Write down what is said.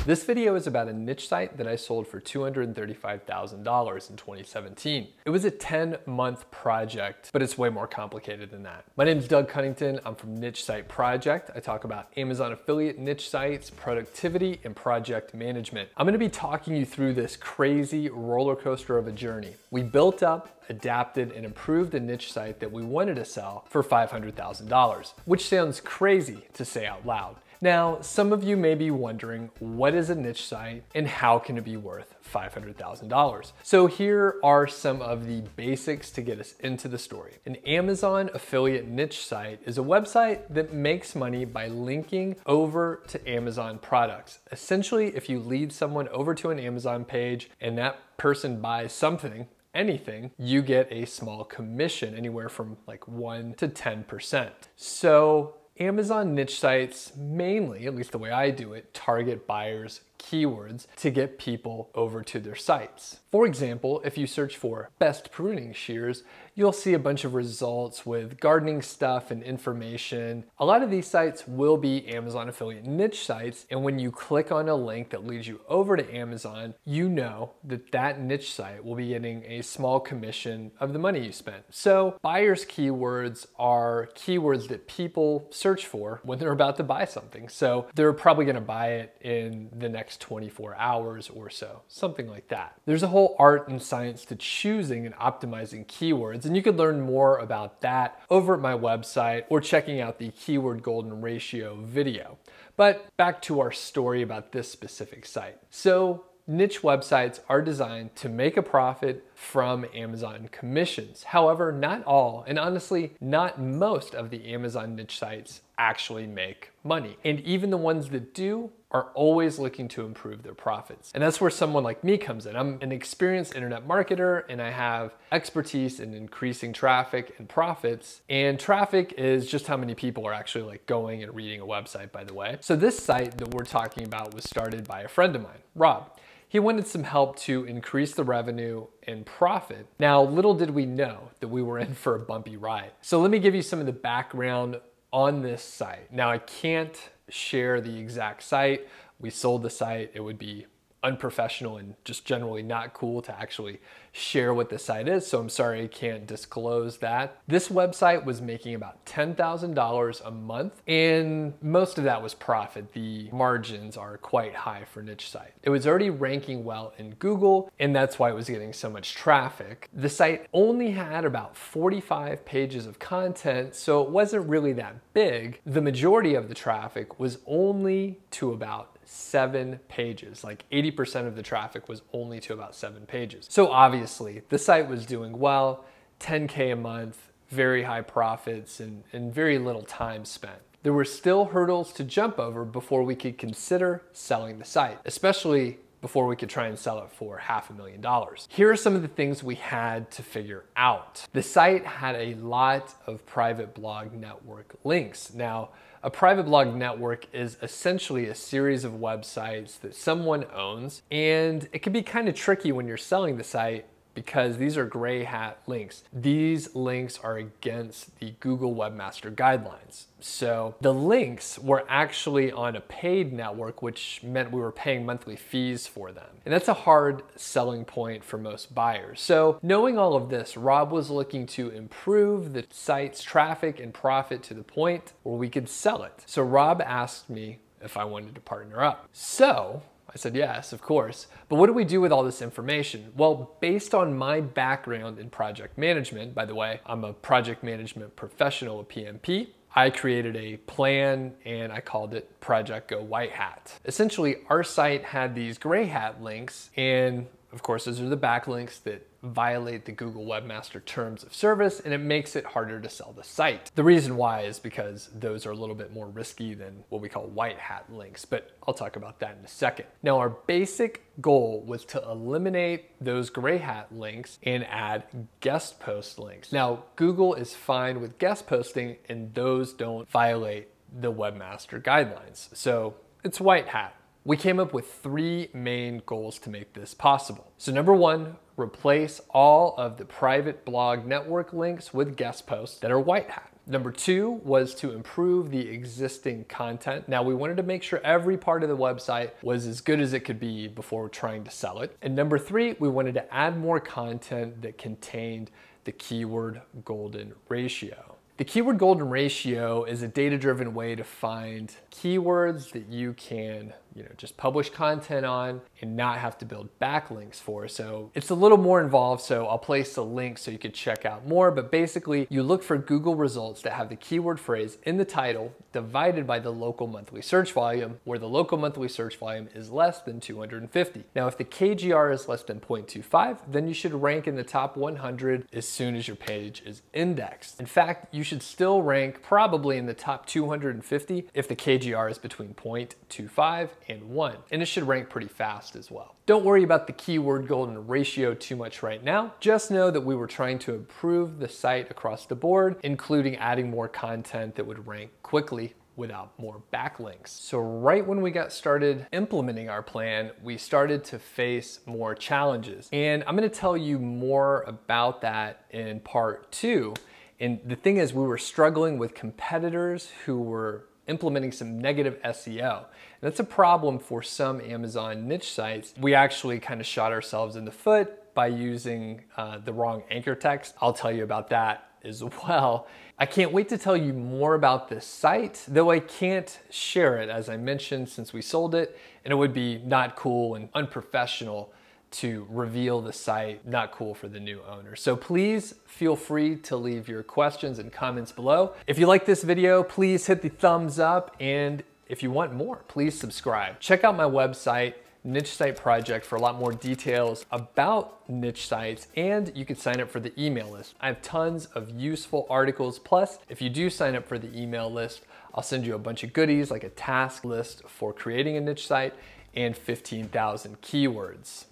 This video is about a niche site that I sold for $235,000 in 2017. It was a 10-month project, but it's way more complicated than that. My name is Doug Cunnington. I'm from Niche Site Project. I talk about Amazon affiliate niche sites, productivity, and project management. I'm gonna be talking you through this crazy roller coaster of a journey. We built up, adapted, and improved a niche site that we wanted to sell for $500,000, which sounds crazy to say out loud. Now, some of you may be wondering, what is a niche site and how can it be worth $500,000? So here are some of the basics to get us into the story. An Amazon affiliate niche site is a website that makes money by linking over to Amazon products. Essentially, if you lead someone over to an Amazon page and that person buys something, anything, you get a small commission, anywhere from like 1 to 10%. So Amazon niche sites mainly, at least the way I do it, target buyers' keywords to get people over to their sites. For example, if you search for best pruning shears, you'll see a bunch of results with gardening stuff and information. A lot of these sites will be Amazon affiliate niche sites, and when you click on a link that leads you over to Amazon, you know that that niche site will be getting a small commission of the money you spent. So buyers' keywords are keywords that people search for when they're about to buy something. So they're probably gonna buy it in the next 24 hours or so, something like that. There's a whole art and science to choosing and optimizing keywords, and you could learn more about that over at my website or checking out the keyword golden ratio video. But back to our story about this specific site. So niche websites are designed to make a profit from Amazon commissions. However, not all, and honestly, not most of the Amazon niche sites actually make money. And even the ones that do are always looking to improve their profits. And that's where someone like me comes in. I'm an experienced internet marketer and I have expertise in increasing traffic and profits. And traffic is just how many people are actually like going and reading a website, by the way. So this site that we're talking about was started by a friend of mine, Rob. He wanted some help to increase the revenue and profit. Now, little did we know that we were in for a bumpy ride. So let me give you some of the background on this site. Now, I can't share the exact site. We sold the site. It would be unprofessional and just generally not cool to actually share what the site is, so I'm sorry I can't disclose that. This website was making about $10,000 a month, and most of that was profit. The margins are quite high for niche site. It was already ranking well in Google, and that's why it was getting so much traffic. The site only had about 45 pages of content, so it wasn't really that big. The majority of the traffic was only to about 7 pages. Like 80% of the traffic was only to about 7 pages. So obviously the site was doing well, 10K a month, very high profits, and very little time spent. There were still hurdles to jump over before we could consider selling the site, especially before we could try and sell it for $500,000. Here are some of the things we had to figure out. The site had a lot of private blog network links. Now, a private blog network is essentially a series of websites that someone owns, and it can be kind of tricky when you're selling the site because these are gray hat links. These links are against the Google Webmaster Guidelines. So the links were actually on a paid network, which meant we were paying monthly fees for them. And that's a hard selling point for most buyers. So knowing all of this, Rob was looking to improve the site's traffic and profit to the point where we could sell it. So Rob asked me if I wanted to partner up. So I said, yes, of course. But what do we do with all this information? Well, based on my background in project management, by the way, I'm a project management professional at PMP, I created a plan and I called it Project Go White Hat. Essentially, our site had these gray hat links, and of course, those are the backlinks that violate the Google Webmaster Terms of Service, and it makes it harder to sell the site. The reason why is because those are a little bit more risky than what we call white hat links, but I'll talk about that in a second. Now, our basic goal was to eliminate those gray hat links and add guest post links. Now, Google is fine with guest posting, and those don't violate the Webmaster Guidelines. So it's white hat. We came up with 3 main goals to make this possible. So number 1, replace all of the private blog network links with guest posts that are white hat. Number 2 was to improve the existing content. Now we wanted to make sure every part of the website was as good as it could be before trying to sell it. And number 3, we wanted to add more content that contained the keyword golden ratio. The keyword golden ratio is a data-driven way to find keywords that you can, just publish content on and not have to build backlinks for. So it's a little more involved, so I'll place a link so you could check out more. But basically, you look for Google results that have the keyword phrase in the title divided by the local monthly search volume, where the local monthly search volume is less than 250. Now, if the KGR is less than 0.25, then you should rank in the top 100 as soon as your page is indexed. In fact, you should still rank probably in the top 250 if the KGR is between 0.25 and 1, and it should rank pretty fast as well. Don't worry about the keyword golden ratio too much right now. Just know that we were trying to improve the site across the board, including adding more content that would rank quickly without more backlinks. So right when we got started implementing our plan, we started to face more challenges. And I'm gonna tell you more about that in part 2. And the thing is, we were struggling with competitors who were implementing some negative SEO. And that's a problem for some Amazon niche sites. We actually kind of shot ourselves in the foot by using the wrong anchor text. I'll tell you about that as well. I can't wait to tell you more about this site, though I can't share it, as I mentioned, since we sold it, and it would be not cool and unprofessional to reveal the site, not cool for the new owner. So please feel free to leave your questions and comments below. If you like this video, please hit the thumbs up, and if you want more, please subscribe. Check out my website, Niche Site Project, for a lot more details about niche sites, and you can sign up for the email list. I have tons of useful articles. Plus, if you do sign up for the email list, I'll send you a bunch of goodies like a task list for creating a niche site and 15,000 keywords.